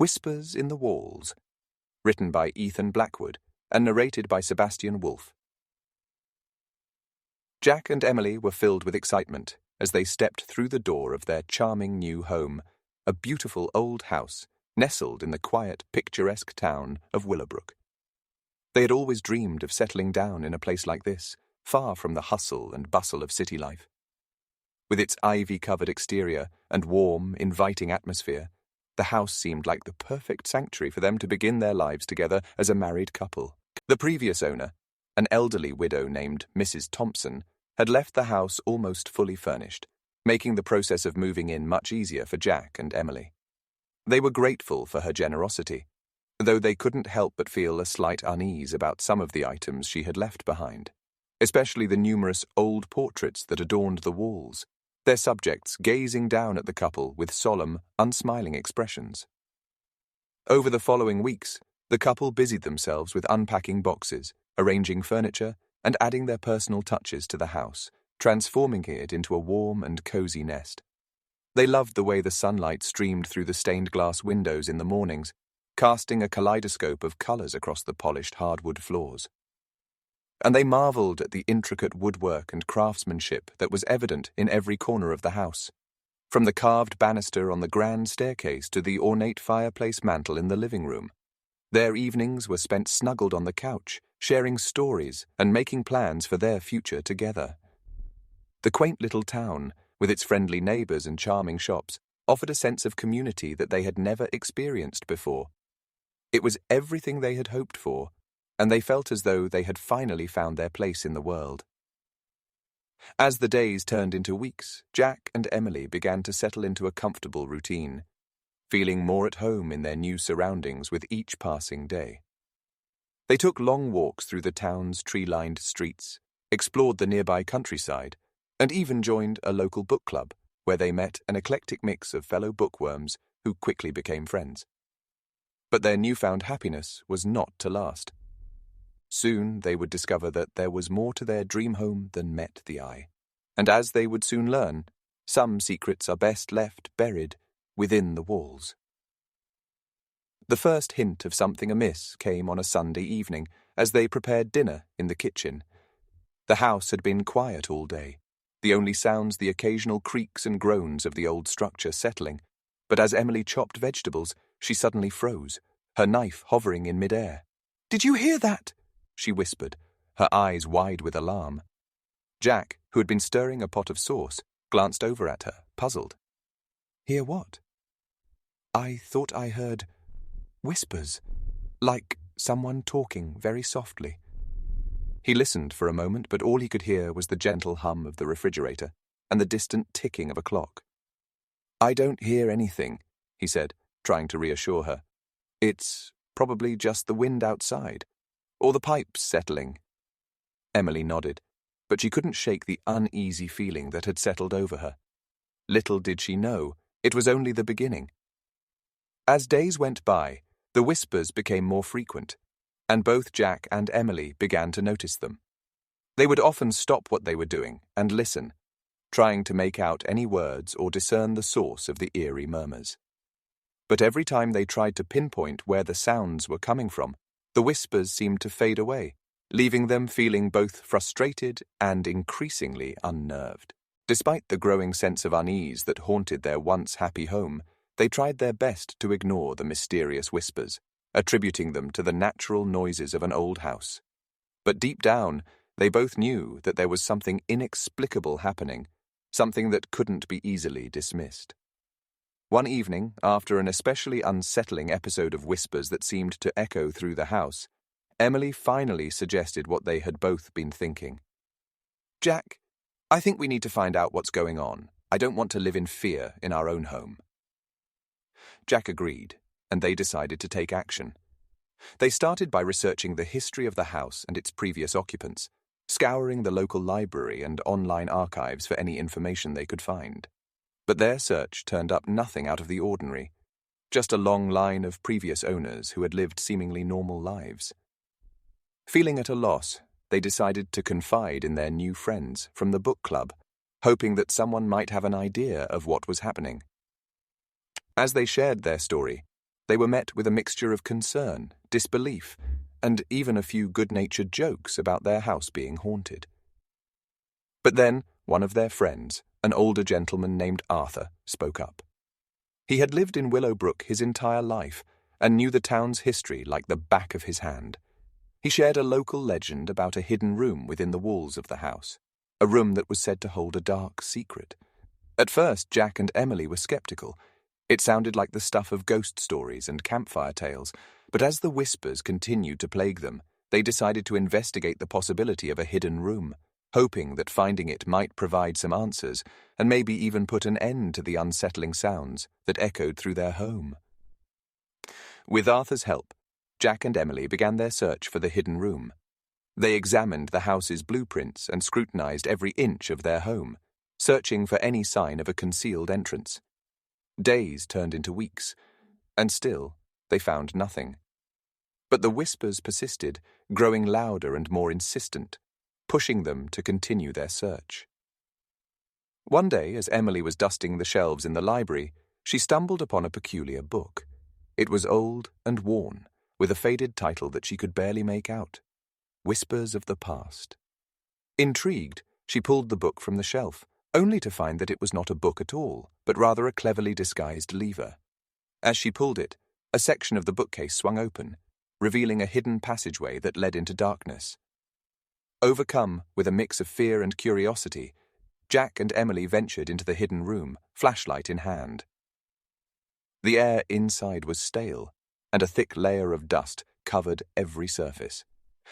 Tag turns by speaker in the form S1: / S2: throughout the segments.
S1: Whispers in the Walls, written by Ethan Blackwood and narrated by Sebastian Wolfe. Jack and Emily were filled with excitement as they stepped through the door of their charming new home, a beautiful old house nestled in the quiet, picturesque town of Willowbrook. They had always dreamed of settling down in a place like this, far from the hustle and bustle of city life. With its ivy-covered exterior and warm, inviting atmosphere, the house seemed like the perfect sanctuary for them to begin their lives together as a married couple. The previous owner, an elderly widow named Mrs. Thompson, had left the house almost fully furnished, making the process of moving in much easier for Jack and Emily. They were grateful for her generosity, though they couldn't help but feel a slight unease about some of the items she had left behind, especially the numerous old portraits that adorned the walls, their subjects gazing down at the couple with solemn, unsmiling expressions. Over the following weeks, the couple busied themselves with unpacking boxes, arranging furniture, and adding their personal touches to the house, transforming it into a warm and cozy nest. They loved the way the sunlight streamed through the stained glass windows in the mornings, casting a kaleidoscope of colors across the polished hardwood floors. And they marveled at the intricate woodwork and craftsmanship that was evident in every corner of the house, from the carved banister on the grand staircase to the ornate fireplace mantel in the living room. Their evenings were spent snuggled on the couch, sharing stories and making plans for their future together. The quaint little town, with its friendly neighbors and charming shops, offered a sense of community that they had never experienced before. It was everything they had hoped for, and they felt as though they had finally found their place in the world. As the days turned into weeks, Jack and Emily began to settle into a comfortable routine, feeling more at home in their new surroundings with each passing day. They took long walks through the town's tree-lined streets, explored the nearby countryside, and even joined a local book club, where they met an eclectic mix of fellow bookworms who quickly became friends. But their newfound happiness was not to last. Soon they would discover that there was more to their dream home than met the eye. And as they would soon learn, some secrets are best left buried within the walls. The first hint of something amiss came on a Sunday evening as they prepared dinner in the kitchen. The house had been quiet all day, the only sounds the occasional creaks and groans of the old structure settling, but as Emily chopped vegetables, she suddenly froze, her knife hovering in mid-air. "Did you hear that?" she whispered, her eyes wide with alarm. Jack, who had been stirring a pot of sauce, glanced over at her, puzzled. "Hear what?" "I thought I heard whispers, like someone talking very softly." He listened for a moment, but all he could hear was the gentle hum of the refrigerator and the distant ticking of a clock. "I don't hear anything," he said, trying to reassure her. "It's probably just the wind outside, or the pipes settling." Emily nodded, but she couldn't shake the uneasy feeling that had settled over her. Little did she know, it was only the beginning. As days went by, the whispers became more frequent, and both Jack and Emily began to notice them. They would often stop what they were doing and listen, trying to make out any words or discern the source of the eerie murmurs. But every time they tried to pinpoint where the sounds were coming from, the whispers seemed to fade away, leaving them feeling both frustrated and increasingly unnerved. Despite the growing sense of unease that haunted their once happy home, they tried their best to ignore the mysterious whispers, attributing them to the natural noises of an old house. But deep down, they both knew that there was something inexplicable happening, something that couldn't be easily dismissed. One evening, after an especially unsettling episode of whispers that seemed to echo through the house, Emily finally suggested what they had both been thinking. "Jack, I think we need to find out what's going on. I don't want to live in fear in our own home." Jack agreed, and they decided to take action. They started by researching the history of the house and its previous occupants, scouring the local library and online archives for any information they could find. But their search turned up nothing out of the ordinary, just a long line of previous owners who had lived seemingly normal lives. Feeling at a loss, they decided to confide in their new friends from the book club, hoping that someone might have an idea of what was happening. As they shared their story, they were met with a mixture of concern, disbelief, and even a few good-natured jokes about their house being haunted. But then one of their friends, an older gentleman named Arthur, spoke up. He had lived in Willowbrook his entire life and knew the town's history like the back of his hand. He shared a local legend about a hidden room within the walls of the house, a room that was said to hold a dark secret. At first, Jack and Emily were skeptical. It sounded like the stuff of ghost stories and campfire tales, but as the whispers continued to plague them, they decided to investigate the possibility of a hidden room, hoping that finding it might provide some answers and maybe even put an end to the unsettling sounds that echoed through their home. With Arthur's help, Jack and Emily began their search for the hidden room. They examined the house's blueprints and scrutinized every inch of their home, searching for any sign of a concealed entrance. Days turned into weeks, and still they found nothing. But the whispers persisted, growing louder and more insistent, pushing them to continue their search. One day, as Emily was dusting the shelves in the library, she stumbled upon a peculiar book. It was old and worn, with a faded title that she could barely make out, Whispers of the Past. Intrigued, she pulled the book from the shelf, only to find that it was not a book at all, but rather a cleverly disguised lever. As she pulled it, a section of the bookcase swung open, revealing a hidden passageway that led into darkness. Overcome with a mix of fear and curiosity, Jack and Emily ventured into the hidden room, flashlight in hand. The air inside was stale, and a thick layer of dust covered every surface.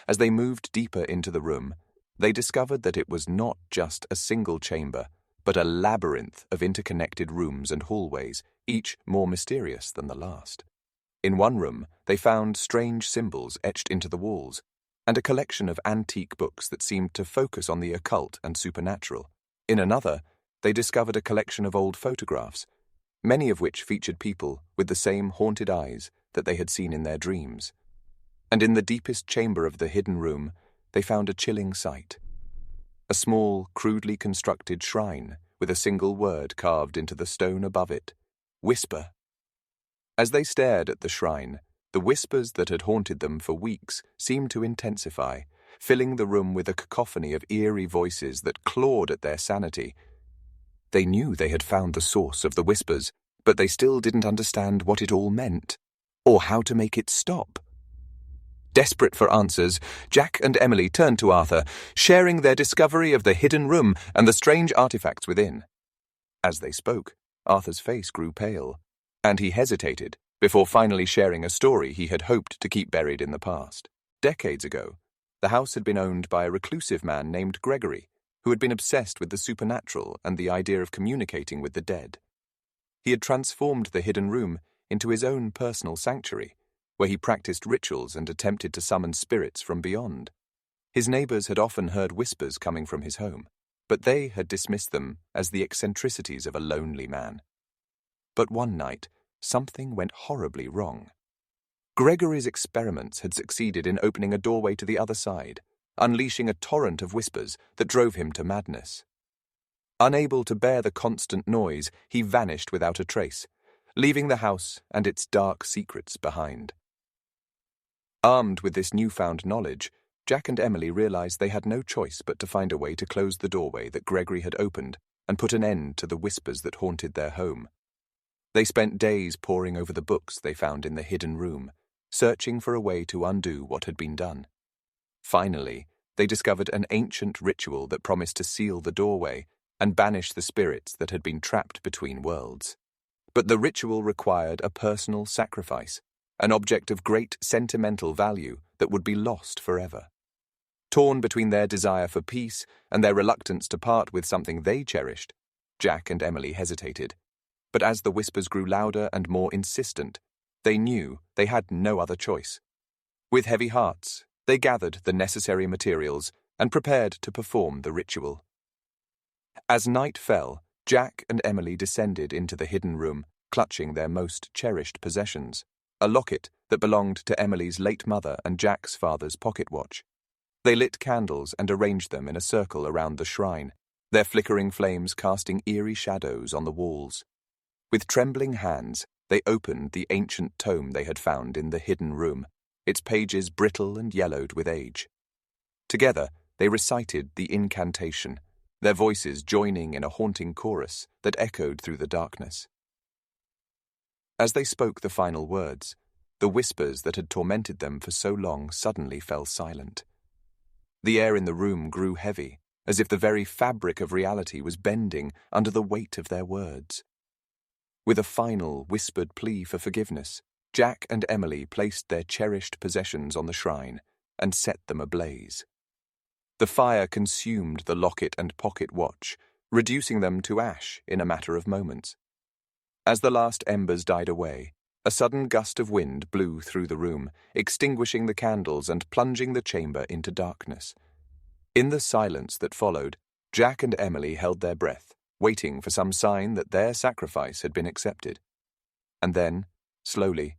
S1: As they moved deeper into the room, they discovered that it was not just a single chamber, but a labyrinth of interconnected rooms and hallways, each more mysterious than the last. In one room, they found strange symbols etched into the walls, and a collection of antique books that seemed to focus on the occult and supernatural. In another, they discovered a collection of old photographs, many of which featured people with the same haunted eyes that they had seen in their dreams. And in the deepest chamber of the hidden room, they found a chilling sight. A small, crudely constructed shrine with a single word carved into the stone above it, Whisper. As they stared at the shrine, the whispers that had haunted them for weeks seemed to intensify, filling the room with a cacophony of eerie voices that clawed at their sanity. They knew they had found the source of the whispers, but they still didn't understand what it all meant, or how to make it stop. Desperate for answers, Jack and Emily turned to Arthur, sharing their discovery of the hidden room and the strange artifacts within. As they spoke, Arthur's face grew pale, and he hesitated before finally sharing a story he had hoped to keep buried in the past. Decades ago, the house had been owned by a reclusive man named Gregory, who had been obsessed with the supernatural and the idea of communicating with the dead. He had transformed the hidden room into his own personal sanctuary, where he practiced rituals and attempted to summon spirits from beyond. His neighbors had often heard whispers coming from his home, but they had dismissed them as the eccentricities of a lonely man. But one night, something went horribly wrong. Gregory's experiments had succeeded in opening a doorway to the other side, unleashing a torrent of whispers that drove him to madness. Unable to bear the constant noise, he vanished without a trace, leaving the house and its dark secrets behind. Armed with this newfound knowledge, Jack and Emily realized they had no choice but to find a way to close the doorway that Gregory had opened and put an end to the whispers that haunted their home. They spent days poring over the books they found in the hidden room, searching for a way to undo what had been done. Finally, they discovered an ancient ritual that promised to seal the doorway and banish the spirits that had been trapped between worlds. But the ritual required a personal sacrifice, an object of great sentimental value that would be lost forever. Torn between their desire for peace and their reluctance to part with something they cherished, Jack and Emily hesitated. But as the whispers grew louder and more insistent, they knew they had no other choice. With heavy hearts, they gathered the necessary materials and prepared to perform the ritual. As night fell, Jack and Emily descended into the hidden room, clutching their most cherished possessions, a locket that belonged to Emily's late mother and Jack's father's pocket watch. They lit candles and arranged them in a circle around the shrine, their flickering flames casting eerie shadows on the walls. With trembling hands, they opened the ancient tome they had found in the hidden room, its pages brittle and yellowed with age. Together, they recited the incantation, their voices joining in a haunting chorus that echoed through the darkness. As they spoke the final words, the whispers that had tormented them for so long suddenly fell silent. The air in the room grew heavy, as if the very fabric of reality was bending under the weight of their words. With a final, whispered plea for forgiveness, Jack and Emily placed their cherished possessions on the shrine and set them ablaze. The fire consumed the locket and pocket watch, reducing them to ash in a matter of moments. As the last embers died away, a sudden gust of wind blew through the room, extinguishing the candles and plunging the chamber into darkness. In the silence that followed, Jack and Emily held their breath, waiting for some sign that their sacrifice had been accepted. And then, slowly,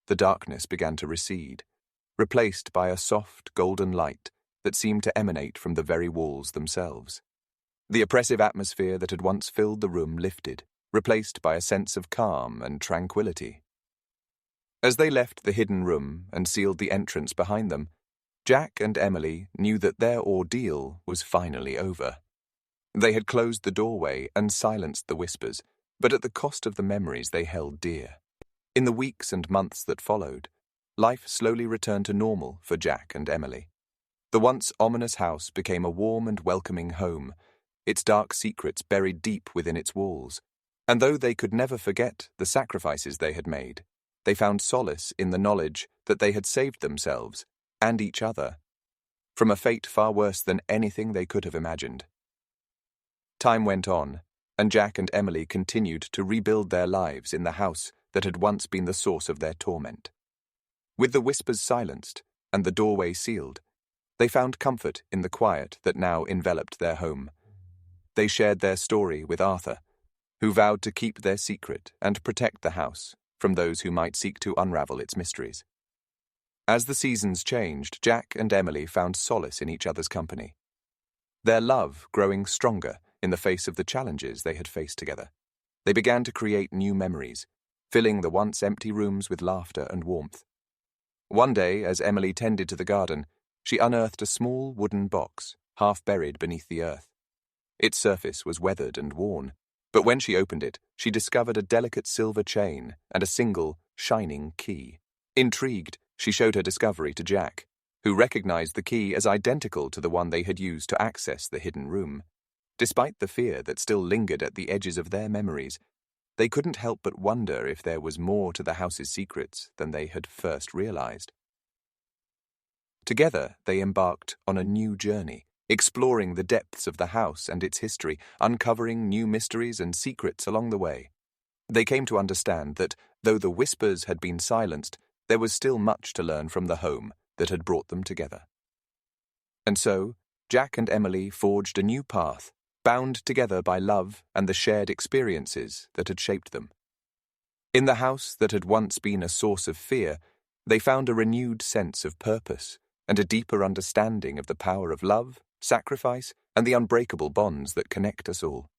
S1: the darkness began to recede, replaced by a soft golden light that seemed to emanate from the very walls themselves. The oppressive atmosphere that had once filled the room lifted, replaced by a sense of calm and tranquility. As they left the hidden room and sealed the entrance behind them, Jack and Emily knew that their ordeal was finally over. They had closed the doorway and silenced the whispers, but at the cost of the memories they held dear. In the weeks and months that followed, life slowly returned to normal for Jack and Emily. The once ominous house became a warm and welcoming home, its dark secrets buried deep within its walls. And though they could never forget the sacrifices they had made, they found solace in the knowledge that they had saved themselves and each other from a fate far worse than anything they could have imagined. Time went on, and Jack and Emily continued to rebuild their lives in the house that had once been the source of their torment. With the whispers silenced and the doorway sealed, they found comfort in the quiet that now enveloped their home. They shared their story with Arthur, who vowed to keep their secret and protect the house from those who might seek to unravel its mysteries. As the seasons changed, Jack and Emily found solace in each other's company, their love growing stronger in the face of the challenges they had faced together. They began to create new memories, filling the once empty rooms with laughter and warmth. One day, as Emily tended to the garden, she unearthed a small wooden box, half buried beneath the earth. Its surface was weathered and worn, but when she opened it, she discovered a delicate silver chain and a single, shining key. Intrigued, she showed her discovery to Jack, who recognized the key as identical to the one they had used to access the hidden room. Despite the fear that still lingered at the edges of their memories, they couldn't help but wonder if there was more to the house's secrets than they had first realized. Together, they embarked on a new journey, exploring the depths of the house and its history, uncovering new mysteries and secrets along the way. They came to understand that, though the whispers had been silenced, there was still much to learn from the home that had brought them together. And so, Jack and Emily forged a new path, bound together by love and the shared experiences that had shaped them. In the house that had once been a source of fear, they found a renewed sense of purpose and a deeper understanding of the power of love, sacrifice, and the unbreakable bonds that connect us all.